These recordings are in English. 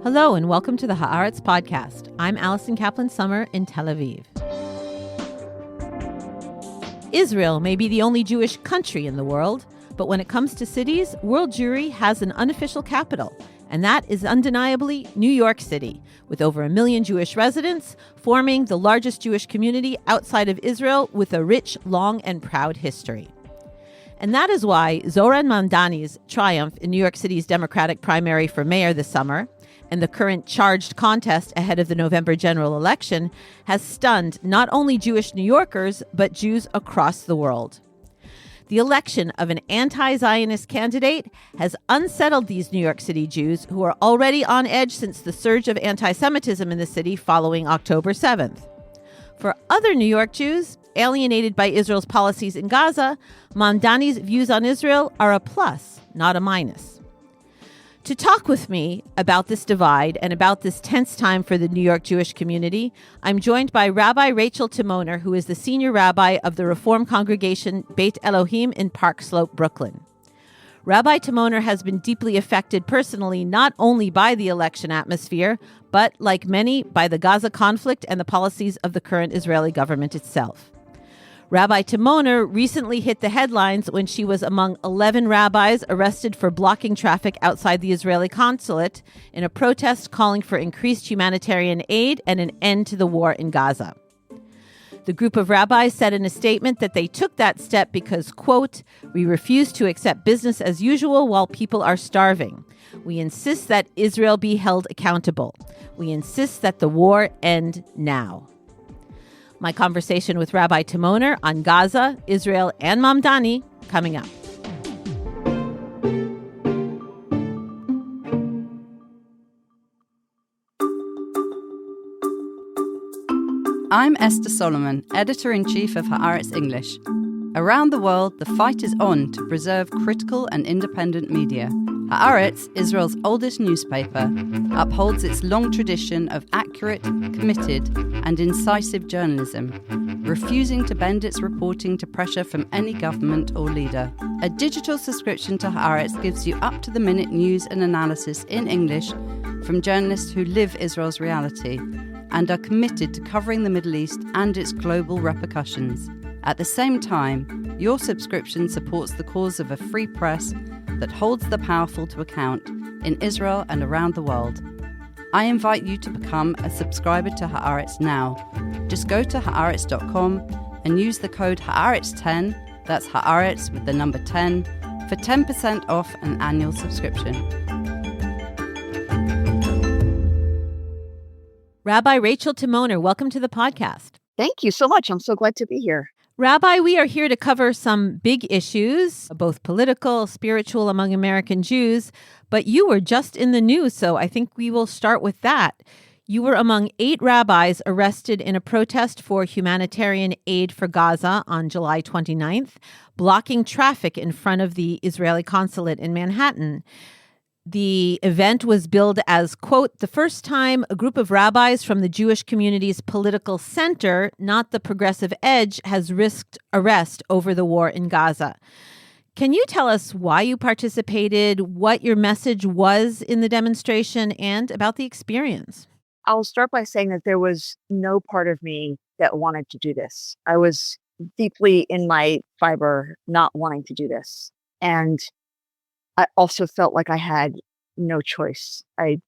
Hello and welcome to the Haaretz Podcast. I'm Allison Kaplan-Summer in Tel Aviv. Israel may be the only Jewish country in the world, but when it comes to cities, world Jewry has an unofficial capital, and that is undeniably New York City, with over 1 million Jewish residents, forming the largest Jewish community outside of Israel with a rich, long, and proud history. And that is why Zohran Mamdani's triumph in New York City's Democratic primary for mayor this summer, and the current charged contest ahead of the November general election, has stunned not only Jewish New Yorkers, but Jews across the world. The election of an anti-Zionist candidate has unsettled these New York City Jews who are already on edge since the surge of anti-Semitism in the city following October 7th. For other New York Jews, alienated by Israel's policies in Gaza, Mandani's views on Israel are a plus, not a minus. To talk with me about this divide and about this tense time for the New York Jewish community, I'm joined by Rabbi Rachel Timoner, who is the senior rabbi of the Reform congregation Beit Elohim in Park Slope, Brooklyn. Rabbi Timoner has been deeply affected personally not only by the election atmosphere, but, like many, by the Gaza conflict and the policies of the current Israeli government itself. Rabbi Timoner recently hit the headlines when she was among 11 rabbis arrested for blocking traffic outside the Israeli consulate in a protest calling for increased humanitarian aid and an end to the war in Gaza. The group of rabbis said in a statement that they took that step because, quote, "We refuse to accept business as usual while people are starving. We insist that Israel be held accountable. We insist that the war end now." My conversation with Rabbi Timoner on Gaza, Israel, and Mamdani coming up. I'm Esther Solomon, Editor-in-Chief of Haaretz English. Around the world, the fight is on to preserve critical and independent media. Haaretz, Israel's oldest newspaper, upholds its long tradition of accurate, committed, and incisive journalism, refusing to bend its reporting to pressure from any government or leader. A digital subscription to Haaretz gives you up-to-the-minute news and analysis in English from journalists who live Israel's reality and are committed to covering the Middle East and its global repercussions. At the same time, your subscription supports the cause of a free press that holds the powerful to account in Israel and around the world. I invite you to become a subscriber to Haaretz now. Just go to Haaretz.com and use the code Haaretz10, that's Haaretz with the number 10, for 10% off an annual subscription. Rabbi Rachel Timoner, welcome to the podcast. Thank you so much. I'm so glad to be here. Rabbi, we are here to cover some big issues, both political, spiritual among American Jews, but you were just in the news, so I think we will start with that. You were among 8 rabbis arrested in a protest for humanitarian aid for Gaza on July 29th, blocking traffic in front of the Israeli consulate in Manhattan. The event was billed as, quote, the first time a group of rabbis from the Jewish community's political center, not the progressive edge, has risked arrest over the war in Gaza. Can you tell us why you participated, what your message was in the demonstration, and about the experience? I'll start by saying that there was no part of me that wanted to do this. I was deeply in my fiber not wanting to do this. And I also felt like I had no choice. I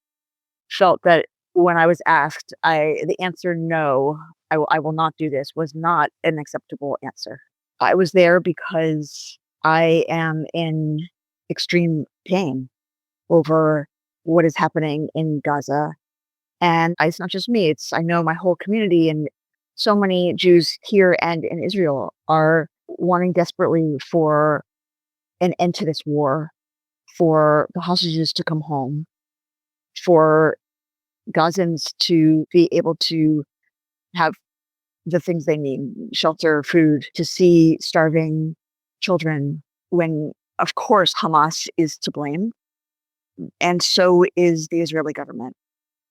felt that when I was asked, the answer no, I will not do this was not an acceptable answer. I was there because I am in extreme pain over what is happening in Gaza. And it's not just me, I know my whole community and so many Jews here and in Israel are wanting desperately for an end to this war, for the hostages to come home, for Gazans to be able to have the things they need, shelter, food, to see starving children when, of course, Hamas is to blame. And so is the Israeli government.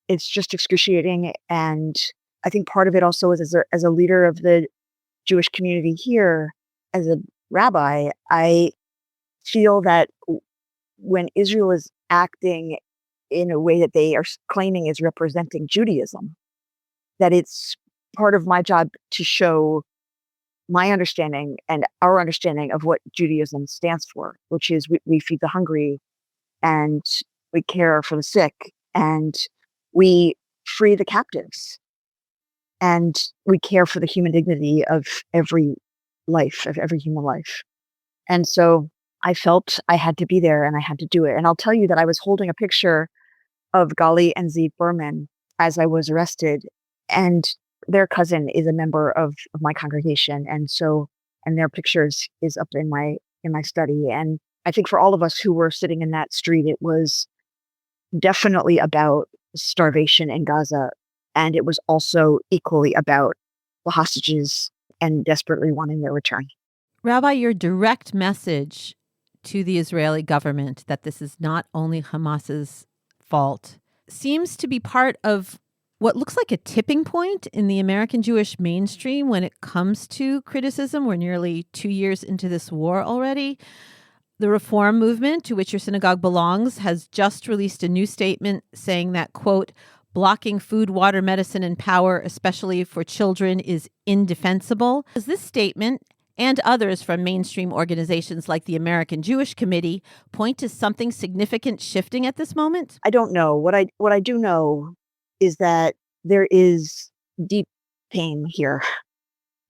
It's just excruciating. And I think part of it also is as a leader of the Jewish community here, as a rabbi, I feel that when Israel is acting in a way that they are claiming is representing Judaism, that it's part of my job to show my understanding and our understanding of what Judaism stands for, which is we feed the hungry and we care for the sick and we free the captives and we care for the human dignity of every life, of every human life. And so I felt I had to be there and I had to do it. And I'll tell you that I was holding a picture of Gali and Zeev Berman as I was arrested. And their cousin is a member of my congregation. And their pictures is up in my study. And I think for all of us who were sitting in that street, it was definitely about starvation in Gaza. And it was also equally about the hostages and desperately wanting their return. Rabbi, your direct message to the Israeli government that this is not only Hamas's fault seems to be part of what looks like a tipping point in the American Jewish mainstream when it comes to criticism. We're nearly 2 years into this war already. The Reform movement, to which your synagogue belongs, has just released a new statement saying that, quote, blocking food, water, medicine, and power, especially for children, is indefensible. Does this statement and others from mainstream organizations like the American Jewish Committee point to something significant shifting at this moment? I don't know. What I do know is that there is deep pain here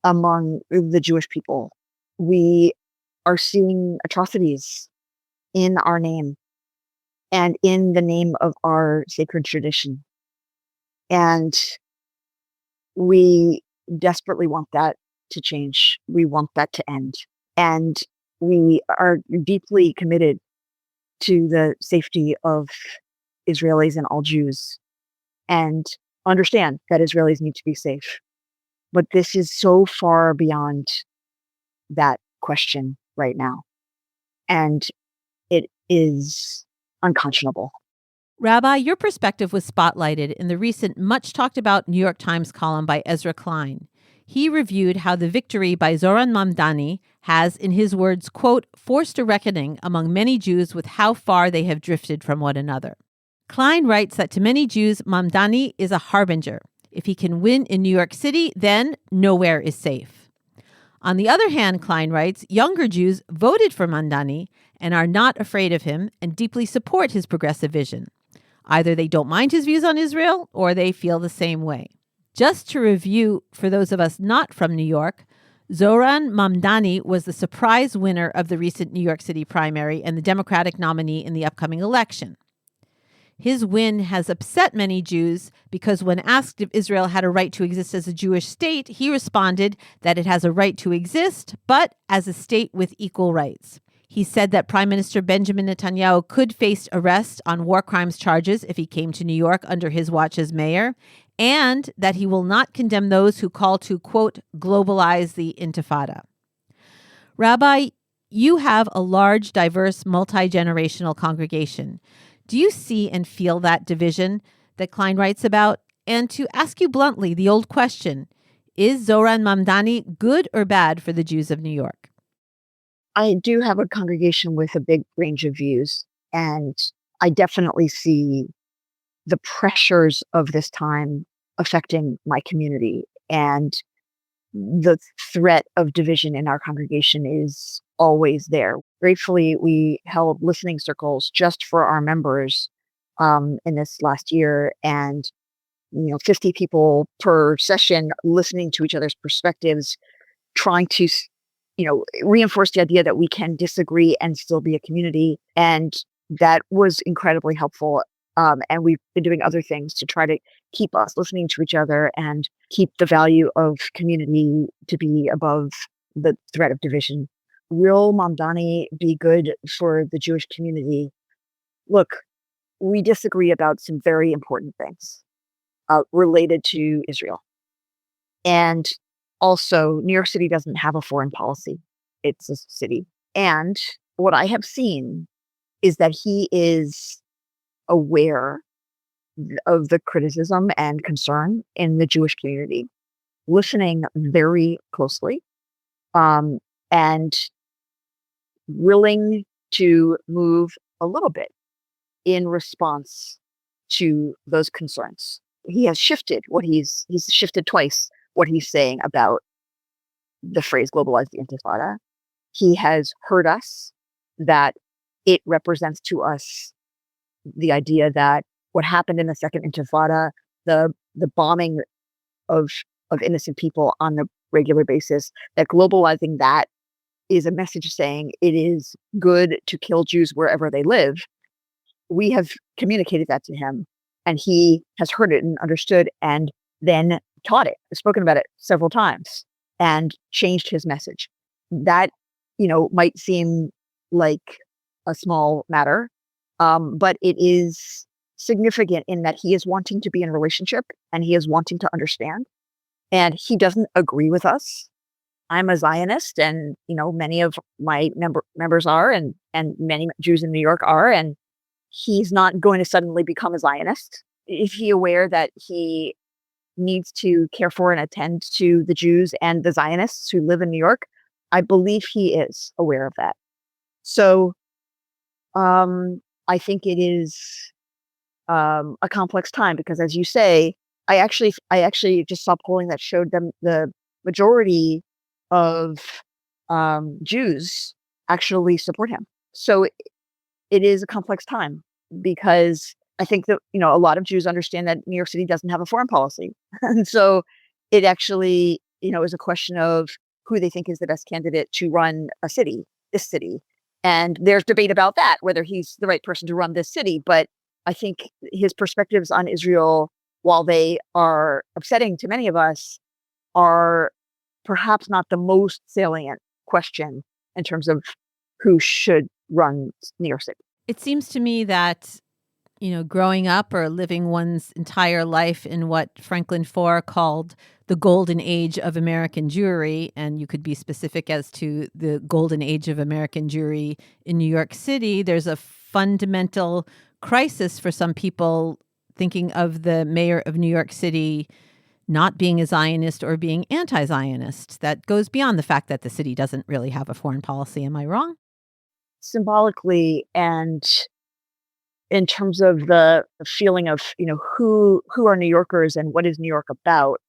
among the Jewish people. We are seeing atrocities in our name and in the name of our sacred tradition. And we desperately want that to change. We want that to end. And we are deeply committed to the safety of Israelis and all Jews and understand that Israelis need to be safe. But this is so far beyond that question right now. And it is unconscionable. Rabbi, your perspective was spotlighted in the recent much talked about New York Times column by Ezra Klein. He reviewed how the victory by Zoran Mamdani has, in his words, quote, forced a reckoning among many Jews with how far they have drifted from one another. Klein writes that to many Jews, Mamdani is a harbinger. If he can win in New York City, then nowhere is safe. On the other hand, Klein writes, younger Jews voted for Mandani and are not afraid of him and deeply support his progressive vision. Either they don't mind his views on Israel or they feel the same way. Just to review for those of us not from New York, Zoran Mamdani was the surprise winner of the recent New York City primary and the Democratic nominee in the upcoming election. His win has upset many Jews because when asked if Israel had a right to exist as a Jewish state, he responded that it has a right to exist, but as a state with equal rights. He said that Prime Minister Benjamin Netanyahu could face arrest on war crimes charges if he came to New York under his watch as mayor, and that he will not condemn those who call to, quote, globalize the Intifada. Rabbi, you have a large, diverse, multi-generational congregation. Do you see and feel that division that Klein writes about? And to ask you bluntly, the old question, is Zoran Mamdani good or bad for the Jews of New York? I do have a congregation with a big range of views, and I definitely see the pressures of this time affecting my community. And the threat of division in our congregation is always there. Gratefully, we held listening circles just for our members in this last year, and 50 people per session listening to each other's perspectives, trying to reinforce the idea that we can disagree and still be a community. And that was incredibly helpful. And we've been doing other things to try to keep us listening to each other and keep the value of community to be above the threat of division. Will Mamdani be good for the Jewish community? Look, we disagree about some very important things related to Israel. And also, New York City doesn't have a foreign policy. It's a city. And what I have seen is that he is aware of the criticism and concern in the Jewish community, listening very closely, and willing to move a little bit in response to those concerns. He has shifted he's shifted twice what he's saying about the phrase globalize the intifada. He has heard us, that it represents to us the idea that what happened in the second intifada, the bombing of innocent people on a regular basis, that globalizing that is a message saying it is good to kill Jews wherever they live. We have communicated that to him, and he has heard it and understood, and then taught it, spoken about it several times, and changed his message. That, might seem like a small matter, but it is significant in that he is wanting to be in a relationship, and he is wanting to understand, and he doesn't agree with us. I'm a Zionist, and many of my members are, and many Jews in New York are, and he's not going to suddenly become a Zionist. Is he aware that he needs to care for and attend to the Jews and the Zionists who live in New York? I believe he is aware of that. So I think it is a complex time, because, as you say, I actually just saw polling that showed them the majority of Jews actually support him. So it is a complex time, because I think that a lot of Jews understand that New York City doesn't have a foreign policy, and so it actually is a question of who they think is the best candidate to run this city, and there's debate about that, whether he's the right person to run this city. But I think his perspectives on Israel, while they are upsetting to many of us, are perhaps not the most salient question in terms of who should run New York City. It seems to me that, growing up or living one's entire life in what Franklin Foer called the golden age of American Jewry, and you could be specific as to the golden age of American Jewry in New York City, there's a fundamental crisis for some people thinking of the mayor of New York City not being a Zionist or being anti-Zionist. That goes beyond the fact that the city doesn't really have a foreign policy. Am I wrong? Symbolically, and in terms of the feeling of who are New Yorkers and what is New York about,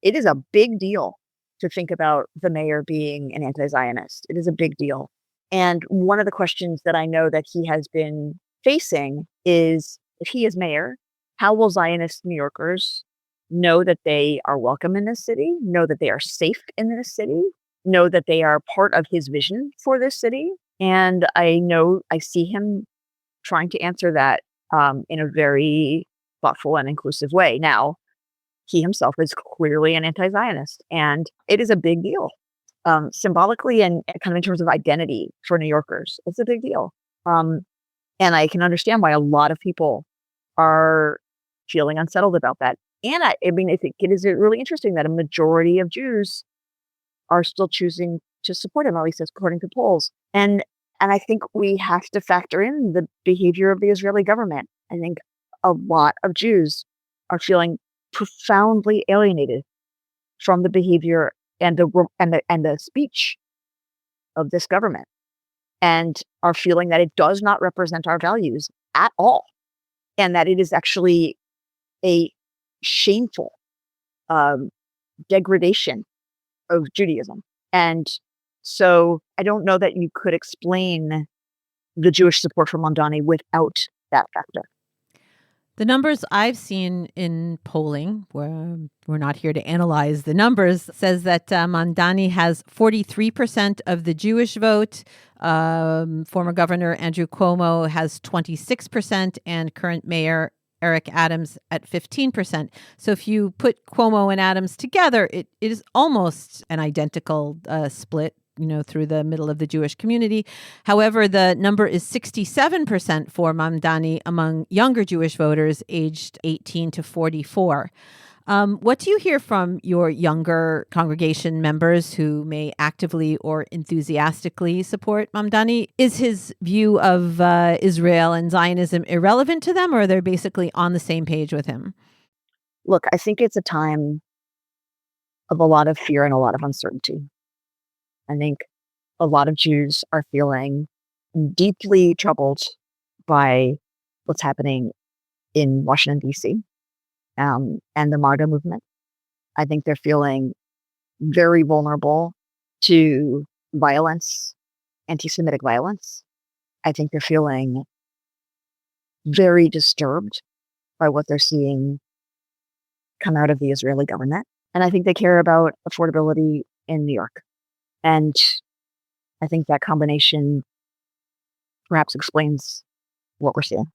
it is a big deal to think about the mayor being an anti-Zionist. It is a big deal. And one of the questions that I know that he has been facing is, if he is mayor, how will Zionist New Yorkers know that they are welcome in this city, know that they are safe in this city, know that they are part of his vision for this city? And I see him trying to answer that in a very thoughtful and inclusive way. Now, he himself is clearly an anti-Zionist, and it is a big deal. Symbolically and kind of in terms of identity for New Yorkers, it's a big deal. And I can understand why a lot of people are feeling unsettled about that. And I think it is really interesting that a majority of Jews are still choosing to support him, at least according to polls. And I think we have to factor in the behavior of the Israeli government. I think a lot of Jews are feeling profoundly alienated from the behavior and the speech of this government, and are feeling that it does not represent our values at all, and that it is actually a shameful degradation of Judaism. And so I don't know that you could explain the Jewish support for Mandani without that factor. The numbers I've seen in polling, where we're not here to analyze the numbers, says that Mandani has 43% of the Jewish vote. Former Governor Andrew Cuomo has 26%, and current Mayor Eric Adams at 15%. So if you put Cuomo and Adams together, it is almost an identical split, through the middle of the Jewish community. However, the number is 67% for Mamdani among younger Jewish voters aged 18 to 44. What do you hear from your younger congregation members who may actively or enthusiastically support Mamdani? Is his view of Israel and Zionism irrelevant to them, or are they basically on the same page with him? Look, I think it's a time of a lot of fear and a lot of uncertainty. I think a lot of Jews are feeling deeply troubled by what's happening in Washington, D.C., and the MAGA movement. I think they're feeling very vulnerable to violence, anti-Semitic violence. I think they're feeling very disturbed by what they're seeing come out of the Israeli government. And I think they care about affordability in New York. And I think that combination perhaps explains what we're seeing.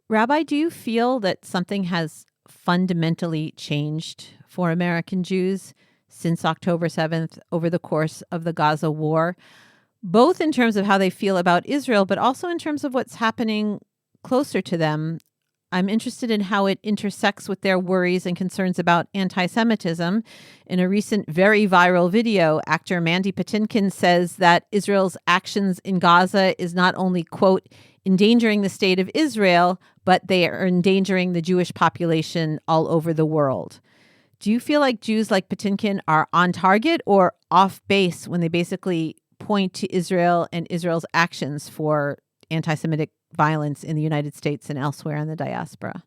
Rabbi, do you feel that something has fundamentally changed for American Jews since October 7th over the course of the Gaza war, both in terms of how they feel about Israel, but also in terms of what's happening closer to them? I'm interested in how it intersects with their worries and concerns about anti-Semitism. In a recent, very viral video, actor Mandy Patinkin says that Israel's actions in Gaza is not only, quote, endangering the state of Israel, but they are endangering the Jewish population all over the world. Do you feel like Jews like Patinkin are on target or off base when they basically point to Israel and Israel's actions for anti-Semitic violence in the United States and elsewhere in the diaspora?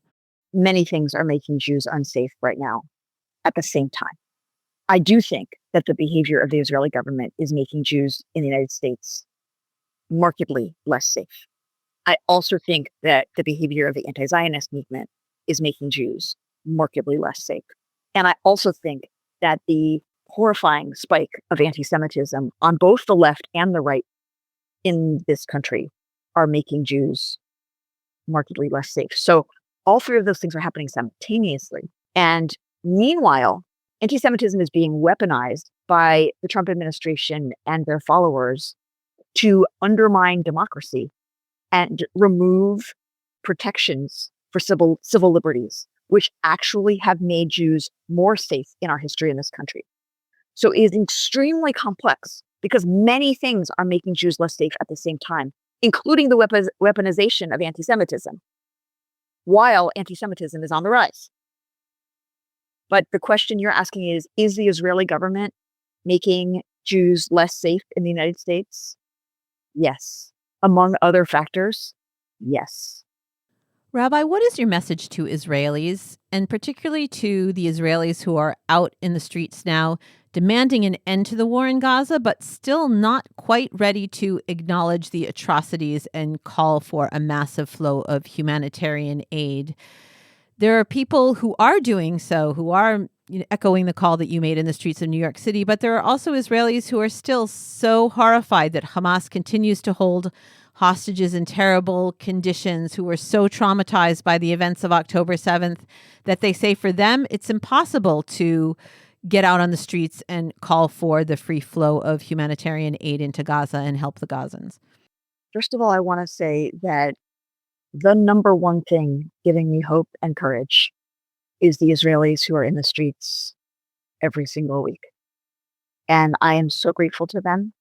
Many things are making Jews unsafe right now at the same time. I do think that the behavior of the Israeli government is making Jews in the United States markedly less safe. I also think that the behavior of the anti-Zionist movement is making Jews markedly less safe. And I also think that the horrifying spike of anti-Semitism on both the left and the right in this country are making Jews markedly less safe. So all three of those things are happening simultaneously. And meanwhile, anti-Semitism is being weaponized by the Trump administration and their followers to undermine democracy and remove protections for civil liberties, which actually have made Jews more safe in our history in this country. So it is extremely complex because many things are making Jews less safe at the same time, including the weaponization of anti-Semitism, while anti-Semitism is on the rise. But the question you're asking is the Israeli government making Jews less safe in the United States? Yes. Among other factors, yes. Rabbi, what is your message to Israelis, and particularly to the Israelis who are out in the streets now demanding an end to the war in Gaza, but still not quite ready to acknowledge the atrocities and call for a massive flow of humanitarian aid? There are people who are doing so, who are echoing the call that you made in the streets of New York City, but there are also Israelis who are still so horrified that Hamas continues to hold hostages in terrible conditions, who were so traumatized by the events of October 7th that they say for them it's impossible to get out on the streets and call for the free flow of humanitarian aid into Gaza and help the Gazans. First of all, I want to say that the number one thing giving me hope and courage is the Israelis who are in the streets every single week. And I am so grateful to them.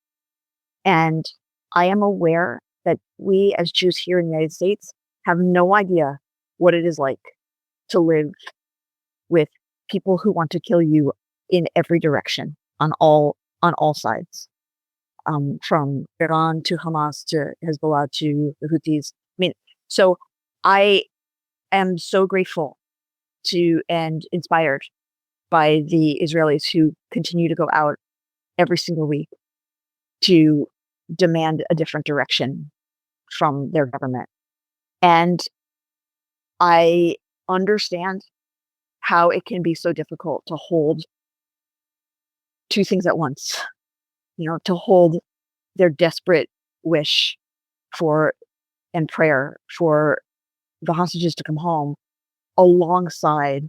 And I am aware that we as Jews here in the United States have no idea what it is like to live with people who want to kill you in every direction on all sides, from Iran to Hamas to Hezbollah to the Houthis. So I am so grateful to and inspired by the Israelis who continue to go out every single week to demand a different direction from their government. And I understand how it can be so difficult to hold two things at once, to hold their desperate wish for and prayer for the hostages to come home alongside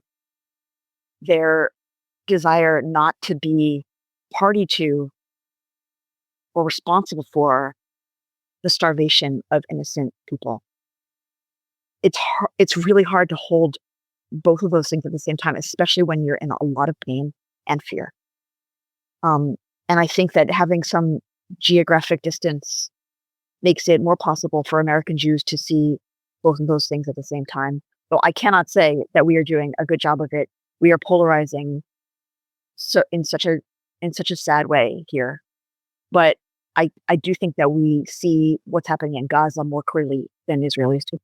their desire not to be party to or responsible for the starvation of innocent people. It's really hard to hold both of those things at the same time, especially when you're in a lot of pain and fear. And I think that having some geographic distance makes it more possible for American Jews to see both of those things at the same time. So I cannot say that we are doing a good job of it. We are polarizing in such a sad way here. But I do think that we see what's happening in Gaza more clearly than Israelis do.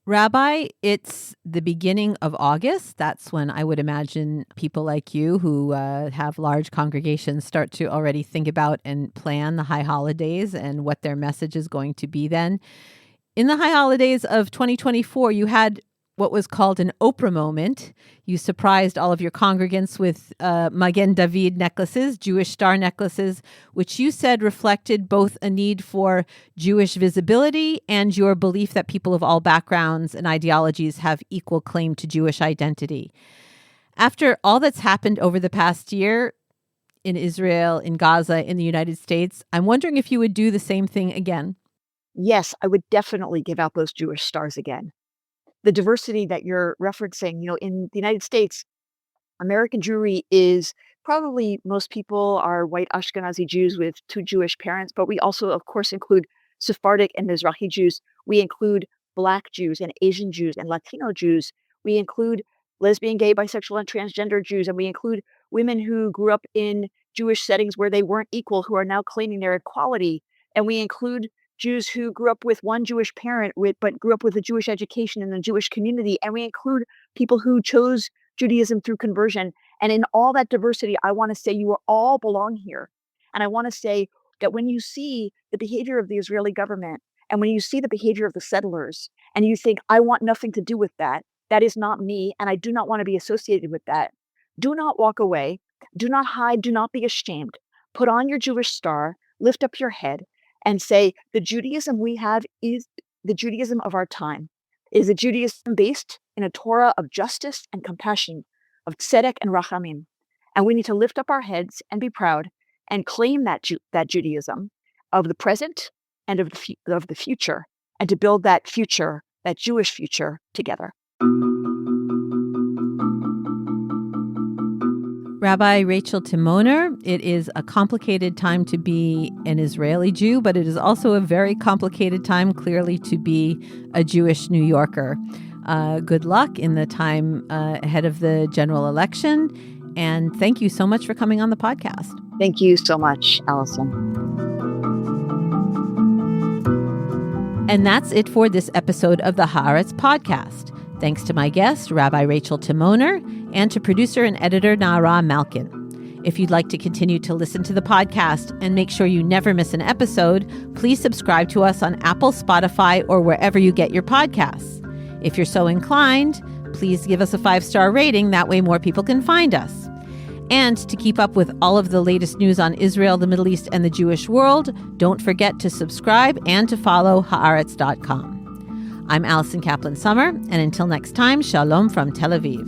Rabbi, it's the beginning of August. That's when I would imagine people like you who have large congregations start to already think about and plan the high holidays and what their message is going to be then. In the high holidays of 2024, you had what was called an Oprah moment. You surprised all of your congregants with Magen David necklaces, Jewish star necklaces, which you said reflected both a need for Jewish visibility and your belief that people of all backgrounds and ideologies have equal claim to Jewish identity. After all that's happened over the past year in Israel, in Gaza, in the United States, I'm wondering if you would do the same thing again. Yes, I would definitely give out those Jewish stars again. The diversity that you're referencing, in the United States, American Jewry is probably most people are white Ashkenazi Jews with two Jewish parents, but we also, of course, include Sephardic and Mizrahi Jews. We include Black Jews and Asian Jews and Latino Jews. We include lesbian, gay, bisexual, and transgender Jews. And we include women who grew up in Jewish settings where they weren't equal, who are now claiming their equality. And we include Jews who grew up with one Jewish parent, but grew up with a Jewish education in the Jewish community. And we include people who chose Judaism through conversion. And in all that diversity, I want to say you all belong here. And I want to say that when you see the behavior of the Israeli government and when you see the behavior of the settlers and you think, I want nothing to do with that, that is not me, and I do not want to be associated with that. Do not walk away. Do not hide. Do not be ashamed. Put on your Jewish star, lift up your head, and say, the Judaism we have is the Judaism of our time. It is a Judaism based in a Torah of justice and compassion, of tzedek and rachamim. And we need to lift up our heads and be proud and claim that Judaism of the present and of the future, and to build that future, that Jewish future, together. Rabbi Rachel Timoner, it is a complicated time to be an Israeli Jew, but it is also a very complicated time, clearly, to be a Jewish New Yorker. Good luck in the time ahead of the general election, and thank you so much for coming on the podcast. Thank you so much, Allison. And that's it for this episode of the Haaretz Podcast. Thanks to my guest, Rabbi Rachel Timoner, and to producer and editor Nahara Malkin. If you'd like to continue to listen to the podcast and make sure you never miss an episode, please subscribe to us on Apple, Spotify, or wherever you get your podcasts. If you're so inclined, please give us a 5-star rating. That way more people can find us. And to keep up with all of the latest news on Israel, the Middle East, and the Jewish world, don't forget to subscribe and to follow Haaretz.com. I'm Allison Kaplan-Summer, and until next time, shalom from Tel Aviv.